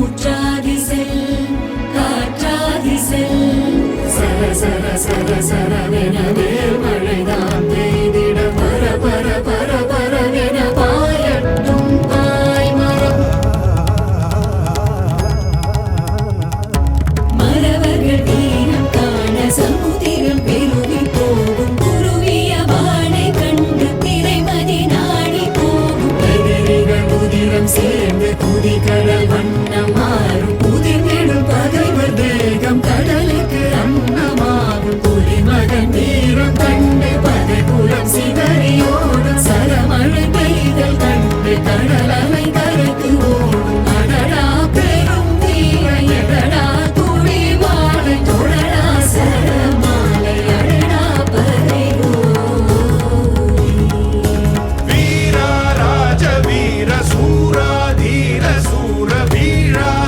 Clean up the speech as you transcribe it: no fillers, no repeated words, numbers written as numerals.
ஊற்றாதி செல் காற்றாதி செல் சர சர சர சரவெனவே மழைதான் பெய்திட பர பர பர பரவென பாயட்டும் பாய்மரம் மறவர்கள் வீரம் காண சமுதிரம் பெருகி போகும் குருவிய வானை கண்டு திரைமதி நாடி போகும் எதிரிகள் உதிரம் சேர்ந்து குதிகடல் வண்ணம் மாறும்